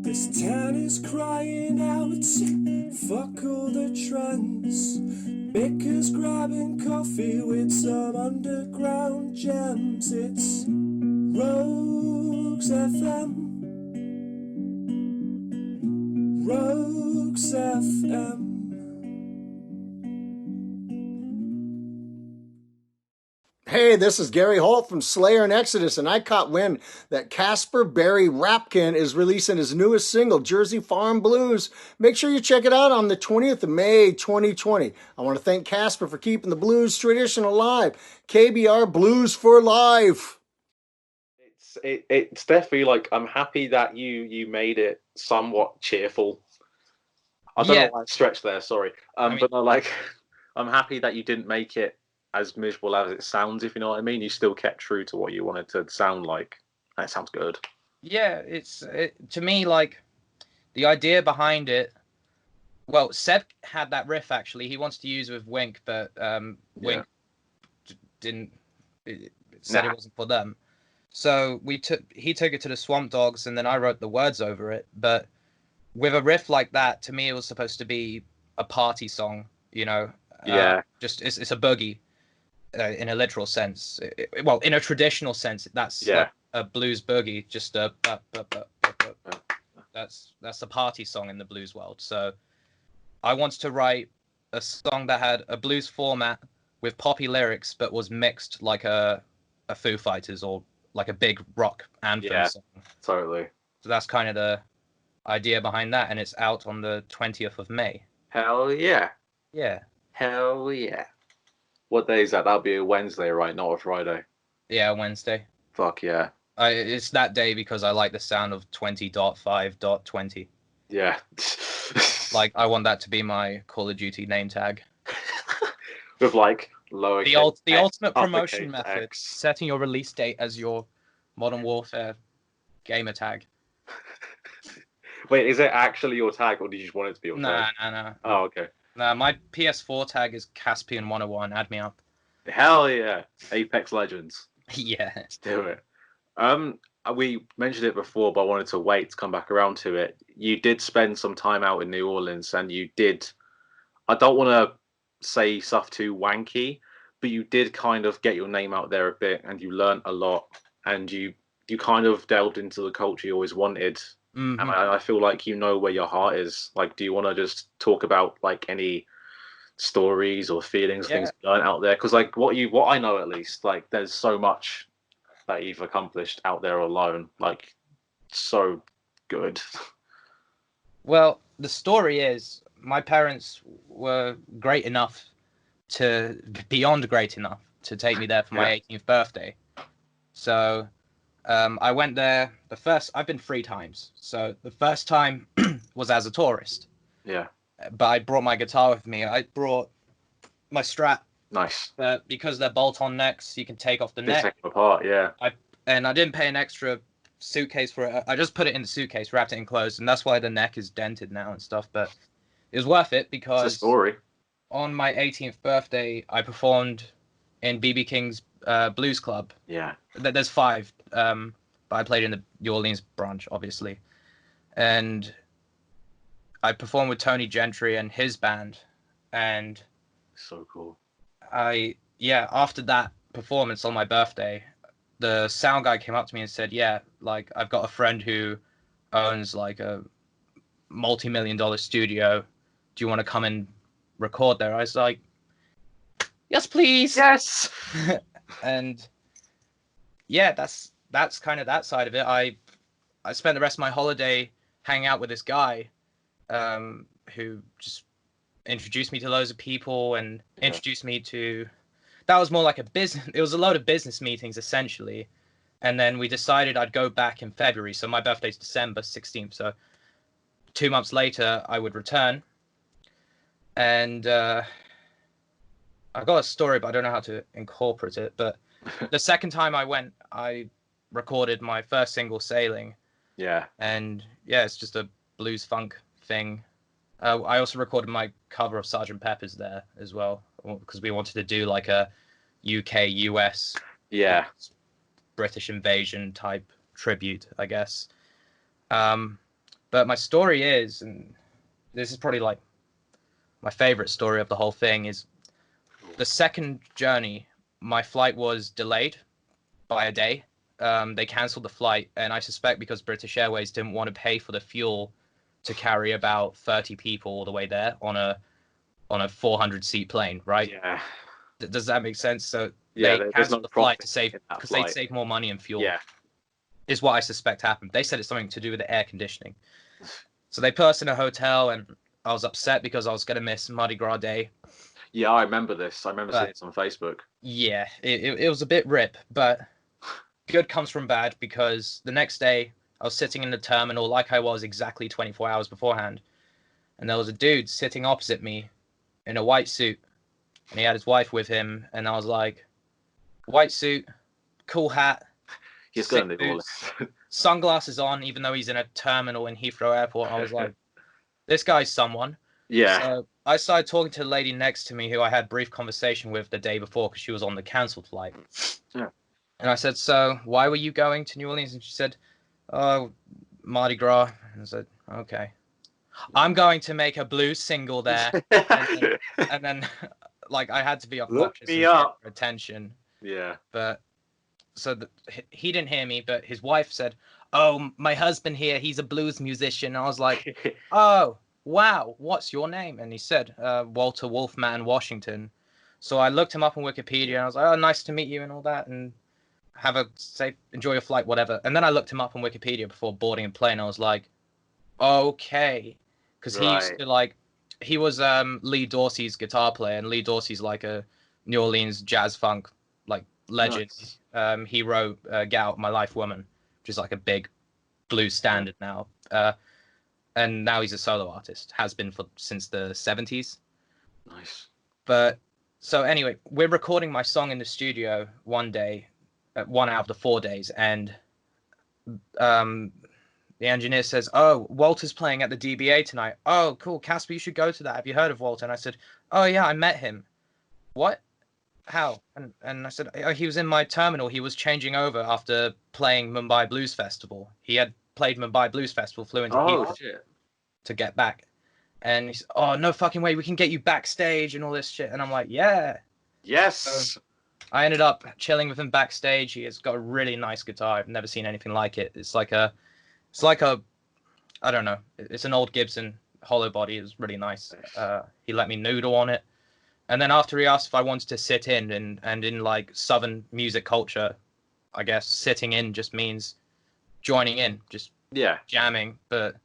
This town is crying out, fuck all the trends. Mika's grabbing coffee with some underground gems. It's Rogues FM. Rogues FM. Hey, this is Gary Holt from Slayer and Exodus, and I caught wind that Kaspar Rapkin is releasing his newest single, Jersey Farm Blues. Make sure you check it out on the 20th of May, 2020. I want to thank Kaspar for keeping the blues tradition alive. KBR Blues for Life. It's definitely like, I'm happy that you made it somewhat cheerful. I don't know why I stretched there, sorry. But no, like, I'm happy that you didn't make it as miserable as it sounds, if you know what I mean. You still kept true to what you wanted to sound like. That sounds good. Yeah, to me, like, the idea behind it. Well, Seb had that riff actually. He wants to use it with Wink, but Wink didn't. Said it wasn't for them. So he took it to the Swamp Dogs, and then I wrote the words over it. But with a riff like that, to me, it was supposed to be a party song. You know. Yeah. Just it's a boogie. In a literal sense, well, in a traditional sense, that's like a blues boogie, just a that's a party song in the blues world. So I wanted to write a song that had a blues format with poppy lyrics, but was mixed like a Foo Fighters or like a big rock anthem song. Totally. So that's kind of the idea behind that, and it's out on the 20th of May. Hell yeah. Yeah. Hell yeah. What day is that? That'll be a Wednesday, right? Not a Friday. Yeah, Wednesday. Fuck yeah. It's that day because I like the sound of 20.5.20. Yeah. Like, I want that to be my Call of Duty name tag. With like lowercase the ultimate promotion X, method, X. setting your release date as your Modern Warfare gamer tag. Wait, is it actually your tag, or did you just want it to be your tag? No. Oh, okay. Nah, my PS4 tag is Caspian101. Add me up. Hell yeah. Apex Legends. Yeah. Let's do it. We mentioned it before, but I wanted to wait to come back around to it. You did spend some time out in New Orleans, and you did, I don't want to say stuff too wanky, but you did kind of get your name out there a bit, and you learned a lot, and you kind of delved into the culture you always wanted. Mm-hmm. And I feel like you know where your heart is. Like, do you want to just talk about like any stories or feelings, things you learned out there? Because like what I know, at least, like there's so much that you've accomplished out there alone. Like, so good. Well, the story is my parents were great enough beyond great enough to take me there for my 18th birthday. So I went there I've been 3 times. So the first time was as a tourist. Yeah. But I brought my guitar with me. I brought my Strat. Nice. Because they're bolt-on necks, you can take off the neck. Take them apart, yeah. I didn't pay an extra suitcase for it. I just put it in the suitcase, wrapped it in clothes, and that's why the neck is dented now and stuff. But it was worth it because it's a story. On my 18th birthday, I performed in BB King's Blues Club. Yeah. There's 5, but I played in the New Orleans branch, obviously. And I performed with Tony Gentry and his band. And so cool. After that performance on my birthday, the sound guy came up to me and said, like, I've got a friend who owns like a multi-million-dollar studio. Do you want to come and record there? I was like, yes, please. Yes. And that's kind of that side of it. I spent the rest of my holiday hanging out with this guy who just introduced me to loads of people and introduced me to, that was more like it was a load of business meetings essentially. And then we decided I'd go back in February. So my birthday's December 16th. So 2 months later I would return. And I got a story, but I don't know how to incorporate it. But the second time I went, I recorded my first single, Sailing. Yeah. And it's just a blues funk thing. I also recorded my cover of Sgt. Pepper's there as well, because we wanted to do like a UK, US, British invasion type tribute, I guess. But my story is, and this is probably like my favorite story of the whole thing, is the second journey. My flight was delayed by a day. They cancelled the flight, and I suspect because British Airways didn't want to pay for the fuel to carry about 30 people all the way there on a 400-seat plane, right? Yeah. Does that make sense? So Yeah, they there's cancelled no the flight profit to save in that because they'd flight. save more money in fuel. Yeah. Is what I suspect happened. They said it's something to do with the air conditioning. So they put us in a hotel, and I was upset because I was gonna miss Mardi Gras Day. Yeah, I remember this. I remember But seeing it on Facebook. yeah, it was a bit rip, but good comes from bad because the next day I was sitting in the terminal like I was exactly 24 hours beforehand, and there was a dude sitting opposite me in a white suit, and he had his wife with him, and I was like, white suit, cool hat, He's sick going to do all boots, this. sunglasses on, even though he's in a terminal in Heathrow Airport. I was like, this guy's someone. Yeah. So I started talking to the lady next to me who I had a brief conversation with the day before because she was on the cancelled flight. Yeah. And I said, so why were you going to New Orleans? And she said, oh, Mardi Gras. And I said, okay. I'm going to make a blues single there. And then like, I had to be obnoxious me and get up. her attention. Yeah. But so he didn't hear me, but his wife said, oh, my husband here, he's a blues musician. And I was like, oh, wow, what's your name? And he said, Walter Wolfman Washington. So I looked him up on Wikipedia, and I was like, oh, nice to meet you and all that, and have a safe, enjoy your flight, whatever. And then I looked him up on Wikipedia before boarding a plane. I was like, okay, because he used to like, he was Lee Dorsey's guitar player, and Lee Dorsey's like a New Orleans jazz funk like legend. Nice. He wrote "Get Out My Life, Woman," which is like a big blues standard now. And now he's a solo artist. Has been since the 70s. Nice. But so anyway, we're recording my song in the studio one day, 1 out of the 4 days, and the engineer says, oh, Walter's playing at the DBA tonight. Oh, cool, Kaspar, you should go to that. Have you heard of Walter? And I said, oh yeah, I met him. What? How? And I said, oh, he was in my terminal. He was changing over after playing Mumbai Blues Festival. He had played Mumbai Blues Festival, flew into Heathrow Shit. to get back. And he said, oh, no fucking way, we can get you backstage and all this shit. And I'm like, yeah. Yes. So I ended up chilling with him backstage. He has got a really nice guitar. I've never seen anything like it. It's like a, I don't know. It's an old Gibson hollow body. It was really nice. He let me noodle on it. And then after he asked if I wanted to sit in, and in like Southern music culture, I guess sitting in just means joining in, just jamming, but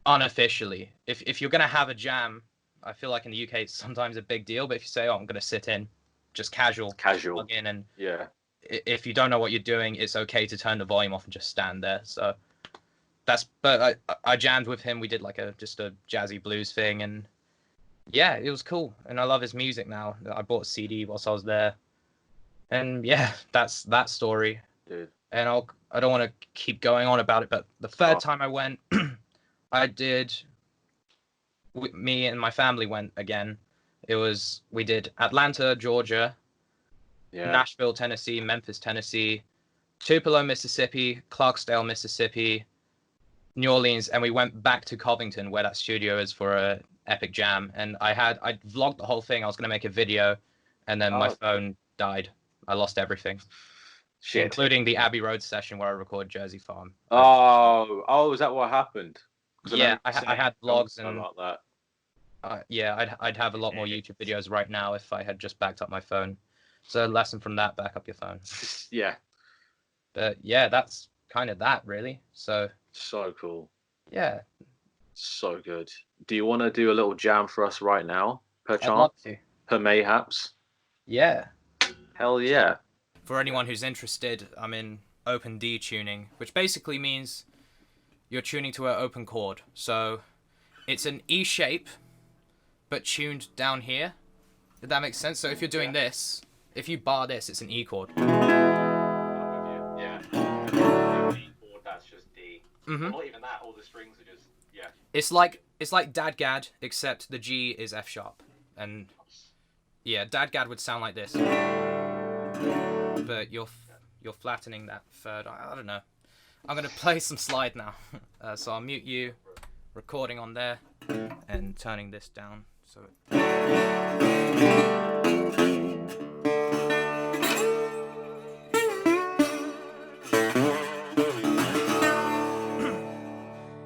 unofficially. If you're going to have a jam, I feel like in the UK it's sometimes a big deal, but if you say, oh, I'm going to sit in, just casual plug in, and if you don't know what you're doing, it's okay to turn the volume off and just stand there. So but I jammed with him. We did like just a jazzy blues thing, and yeah, it was cool. And I love his music now. I bought a CD whilst I was there, and yeah, that's that story. Dude. And I don't want to keep going on about it, but the third time I went, me and my family went again. We did Atlanta, Georgia, Nashville, Tennessee, Memphis, Tennessee, Tupelo, Mississippi, Clarksdale, Mississippi, New Orleans, and we went back to Covington where that studio is for a epic jam. And I vlogged the whole thing. I was going to make a video, and then my phone died. I lost everything. Shit. Including the Abbey Road session where I recorded Jersey Farm. Oh, is that what happened? Yeah, I had vlogs and like that. Yeah, I'd have a lot more YouTube videos right now if I had just backed up my phone. So lesson from that, back up your phone. Yeah. But yeah, that's kind of that really. So cool. Yeah. So good. Do you want to do a little jam for us right now, per chance? I'd love to. Per mayhaps? Yeah. Hell yeah. For anyone who's interested, I'm in open D tuning, which basically means you're tuning to an open chord. So it's an E shape, but tuned down here. Did that make sense? So if you're doing this, if you bar this, it's an E chord. Yeah. E chord, that's just D. Mm-hmm. Not even that, all the strings are just, It's like Dadgad, except the G is F sharp. And yeah, Dadgad would sound like this. But you're flattening that third. I don't know. I'm gonna play some slide now. So I'll mute you, recording on there, and turning this down. So.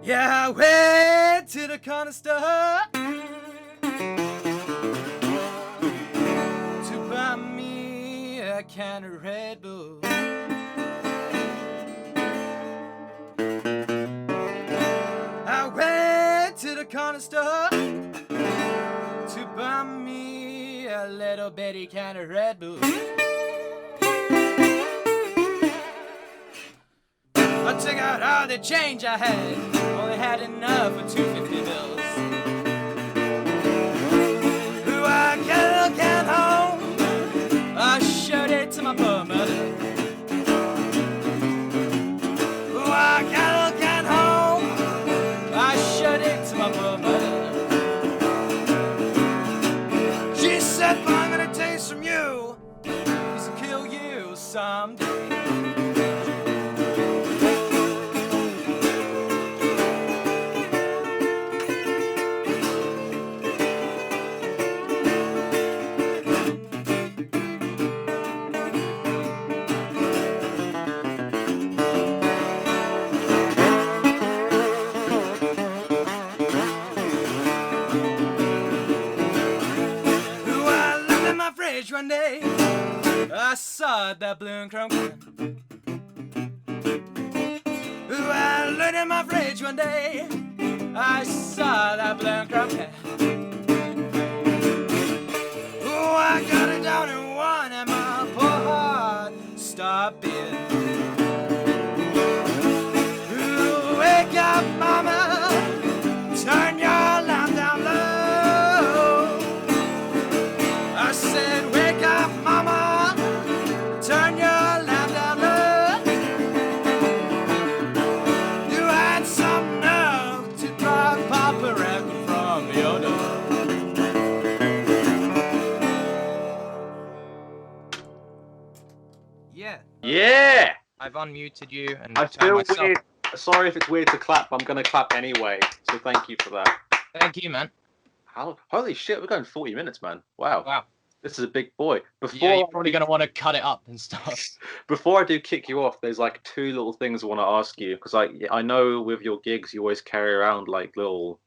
Yeah, I went to the corner store to buy me a can of Red Bull. I went to the corner store to buy me a little bitty can of Red Bull. I took out all the change I had, only had enough for 250 bills. Ooh, I got a can home, I showed it to my poor mother. Ooh, I got a can home, I showed it to my poor mother. She said, I'm gonna taste from you, this will kill you someday. One day I saw that blue and chrome can. Ooh, I looked in my fridge one day, I saw that blue and chrome can. Ooh, I got it down in one and my poor heart stopped beating. Ooh, wake up, mama, turn your lamp down low. I said, wake up, mama, turn your lamp down low. You had some nerve to drive Papa Rapkin from your door. Yeah. Yeah! I've unmuted you and I turned feel myself. weird. Sorry if it's weird to clap. I'm going to clap anyway. So thank you for that. Thank you, man. Holy shit, we're going 40 minutes, man. Wow. Wow. This is a big boy. Yeah, you're probably going to want to cut it up and stuff. Before I do kick you off, there's like two little things I want to ask you, because I know with your gigs you always carry around like little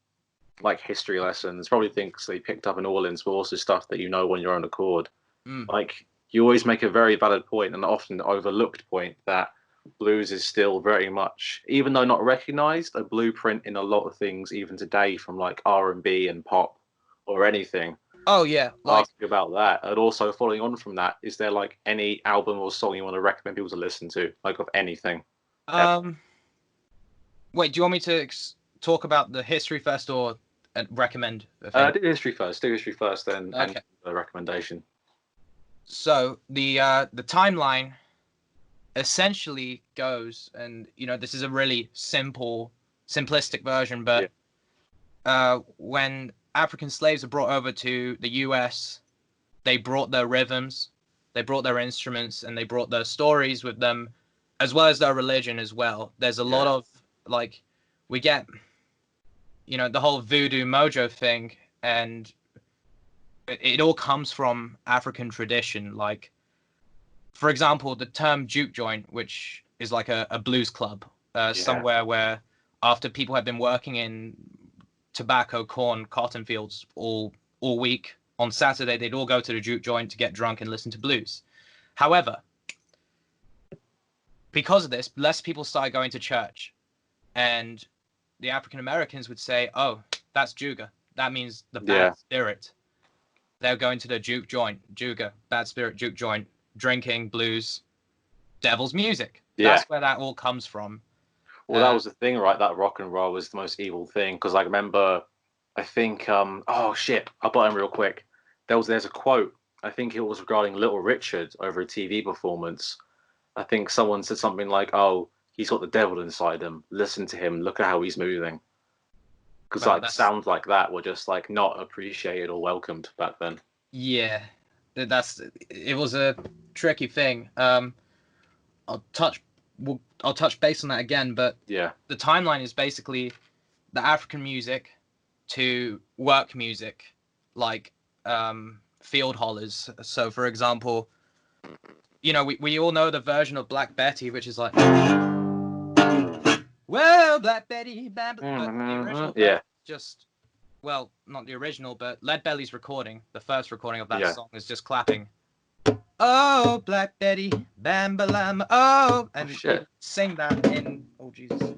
like history lessons, probably things that you picked up in Orleans, but also stuff that you know on your own accord. Like you always make a very valid point and often overlooked point that blues is still very much, even though not recognized, a blueprint in a lot of things even today, from like R&B and pop or anything. Oh yeah, Ask you about that, and also following on from that, is there like any album or song you want to recommend people to listen to, like of anything? Wait, do you want me to talk about the history first or recommend a thing? Do history first. Do history first, then Okay. and the recommendation. So the timeline essentially goes, and you know this is a really simplistic version, but when African slaves were brought over to the US, they brought their rhythms, they brought their instruments, and they brought their stories with them, as well as their religion as well. There's a lot of, like, we get, you know, the whole voodoo mojo thing, and it all comes from African tradition. Like, for example, the term juke joint, which is like a blues club, somewhere where after people have been working in tobacco, corn, cotton fields all week, on Saturday they'd all go to the juke joint to get drunk and listen to blues. However, because of this, less people started going to church, and the African Americans would say, oh, that's juga, that means the bad spirit. They're going to the juke joint, juga, bad spirit, juke joint, drinking, blues, devil's music. That's where that all comes from. Well, that was the thing, right? That rock and roll was the most evil thing. Because I remember, I think, oh shit, I'll butt in real quick. There's a quote. I think it was regarding Little Richard over a TV performance. I think someone said something like, "Oh, he's got the devil inside him. Listen to him. Look at how he's moving." Because like sounds like that were just like not appreciated or welcomed back then. Yeah, it was a tricky thing. I'll touch I'll touch base on that again, but Yeah. the timeline is basically the African music to work music, like field hollers. So, for example, you know, we all know the version of Black Betty, which is like, well, Black Betty, but the original version just, well, not the original, but Leadbelly's recording, the first recording of that song, is just clapping. Oh, Black Betty, bam, balam, oh, and people sing that in, oh Jesus,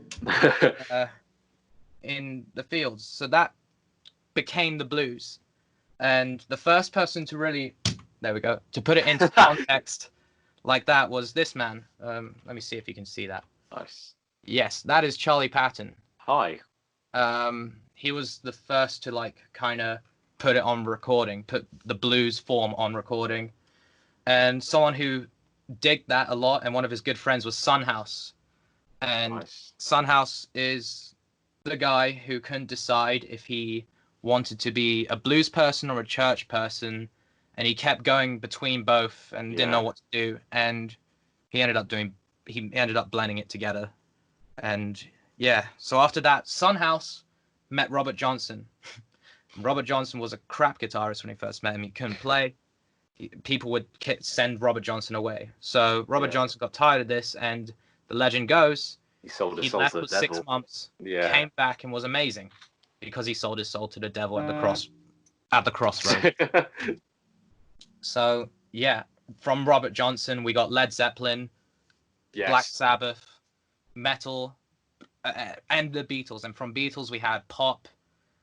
in the fields. So that became the blues, and the first person to really, there we go, to put it into context like that was this man. Let me see if you can see that. Nice. Yes, that is Charlie Patton. Hi. He was the first to like kind of put it on recording, put the blues form on recording. And someone who digged that a lot, and one of his good friends was Sunhouse. And Sunhouse is the guy who couldn't decide if he wanted to be a blues person or a church person, and he kept going between both and didn't know what to do. And he ended up blending it together. And yeah, so after that, Sunhouse met Robert Johnson. Robert Johnson was a crap guitarist when he first met him. He couldn't play. People would send Robert Johnson away. So Robert Johnson got tired of this, and the legend goes he sold his soul left to the for devil. 6 months, came back and was amazing because he sold his soul to the devil at the crossroads. So yeah, from Robert Johnson we got Led Zeppelin, Black Sabbath, metal, and the Beatles. And from Beatles we had pop.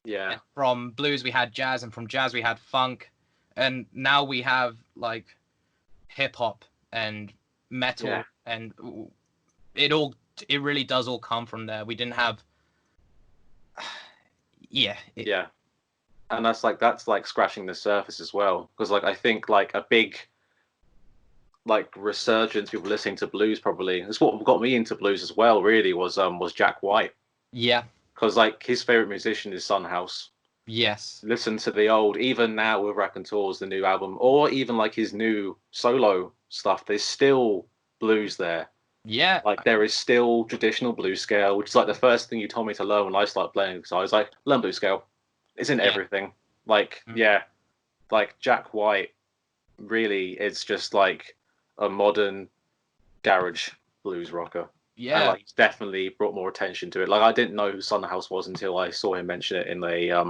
Yeah. And from blues we had jazz, and from jazz we had funk. And now we have like hip hop and metal, and it really does all come from there. We didn't have, and that's like scratching the surface as well, because like I think like a big like resurgence, people listening to blues probably. That's what got me into blues as well. Really was Jack White. Yeah. Because like his favorite musician is Sunhouse. Yes. Listen to the old, even now with Raconteurs, the new album, or even like his new solo stuff, there's still blues there. Yeah. Like there is still traditional blues scale, which is like the first thing you told me to learn when I started playing, because I was like, learn blues scale. It's in everything. Like, like Jack White really is just like a modern garage blues rocker. Yeah. And like he's definitely brought more attention to it. Like I didn't know who Sunhouse was until I saw him mention it in a I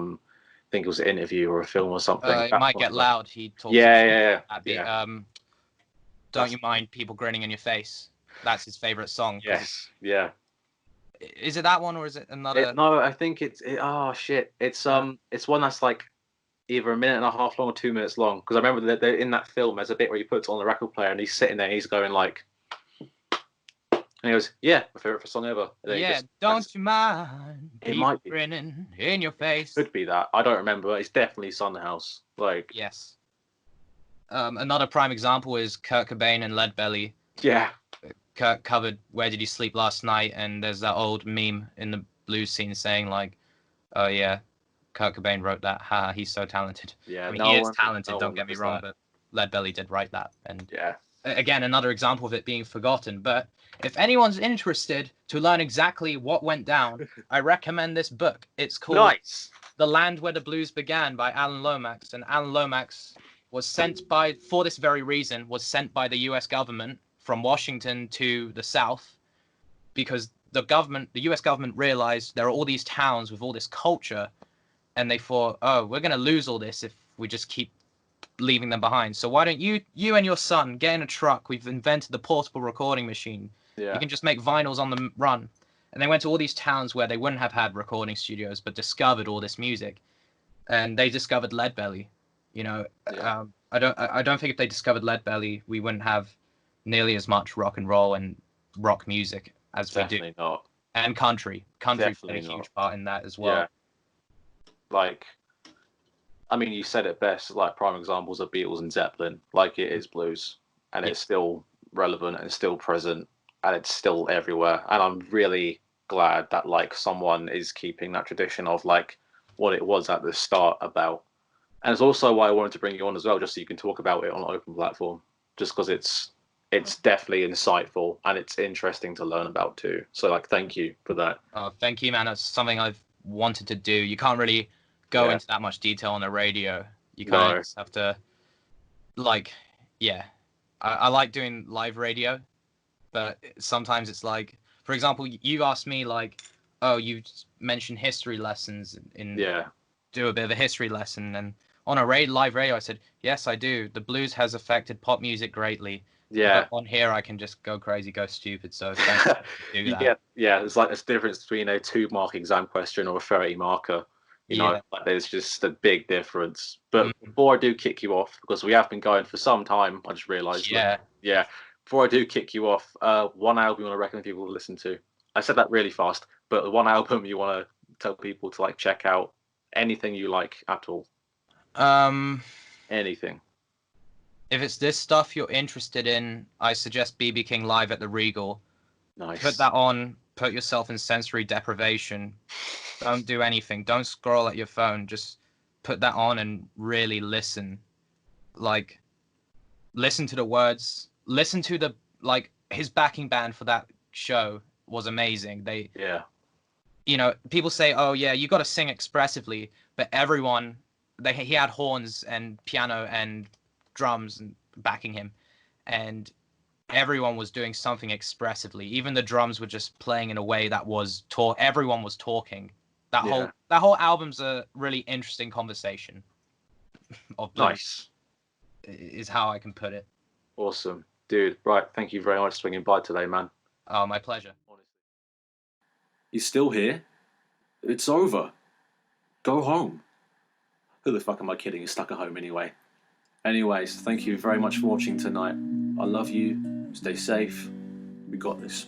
think it was an interview or a film or something. It might get loud. He talks. Don't you mind people grinning in your face? That's his favorite song. Yes. Yeah. Is it that one or is it another? No, I think it's it's one that's like either a minute and a half long or 2 minutes long. Because I remember that in that film there's a bit where he puts on the record player and he's sitting there and he's going like. And he goes, "Yeah, my favorite song ever." Don't you mind? It might be grinning in your face. Could be that. I don't remember. It's definitely Sunhouse. Like yes. Another prime example is Kurt Cobain and Leadbelly. Yeah. Kurt covered "Where Did You Sleep Last Night," and there's that old meme in the blues scene saying like, "Oh yeah, Kurt Cobain wrote that. Ha, he's so talented." Yeah, I mean, he is talented. Don't get me wrong, but Leadbelly did write that, and again, another example of it being forgotten. But if anyone's interested to learn exactly what went down, I recommend this book. It's called "The Land Where the Blues Began" by Alan Lomax. And Alan Lomax was sent for this very reason, was sent by the U.S. government from Washington to the South, because the U.S. government realized there are all these towns with all this culture, and they thought, oh, we're going to lose all this if we just keep leaving them behind. So why don't you and your son get in a truck? We've invented the portable recording machine. You can just make vinyls on the run. And they went to all these towns where they wouldn't have had recording studios, but discovered all this music. And they discovered Leadbelly. You know, I don't think if they discovered Leadbelly, we wouldn't have nearly as much rock and roll and rock music as we do. Definitely not. And country played a huge part in that as well. Yeah. Like, I mean, you said it best. Like prime examples are Beatles and Zeppelin. Like it is blues, and it's still relevant and still present, and it's still everywhere. And I'm really glad that like someone is keeping that tradition of like what it was at the start about. And it's also why I wanted to bring you on as well, just so you can talk about it on an open platform. Just because it's definitely insightful and it's interesting to learn about too. So like, thank you for that. Oh, thank you, man. That's something I've wanted to do. You can't really go Yeah. into that much detail on the radio. You kind No. of just have to, like, yeah. I like doing live radio, but sometimes it's like, for example, you asked me like, oh, you mentioned history lessons in Yeah. do a bit of a history lesson, and on a live radio, I said, yes, I do. The blues has affected pop music greatly. Yeah. But on here, I can just go crazy, go stupid. So thank you for do that. Yeah. There's like this difference between a 2-mark exam question or a 30 marker. You know, Yeah. like there's just a big difference. But Mm. before I do kick you off, because we have been going for some time, I just realised. Yeah. Yeah. Before I do kick you off, one album you want to recommend people to listen to? I said that really fast, but one album you want to tell people to like check out? Anything you like at all? Anything. If it's this stuff you're interested in, I suggest BB King live at the Regal. Nice. Put that on. Put yourself in sensory deprivation. Don't do anything. Don't scroll at your phone. Just put that on and really listen. Like, listen to the words. Listen to the, like, his backing band for that show was amazing. Yeah. You know, people say, oh yeah, you got to sing expressively, but everyone, he had horns and piano and drums and backing him, and everyone was doing something expressively. Even the drums were just playing in a way that was everyone was talking. That whole album's a really interesting conversation of blues. Nice. Is how I can put it. Awesome, dude. Right, thank you very much for swinging by today, man. Oh, my pleasure. You still here? It's over. Go home. Who the fuck am I kidding? You're stuck at home anyway. Anyways, thank you very much for watching tonight. I love you. Stay safe. We got this.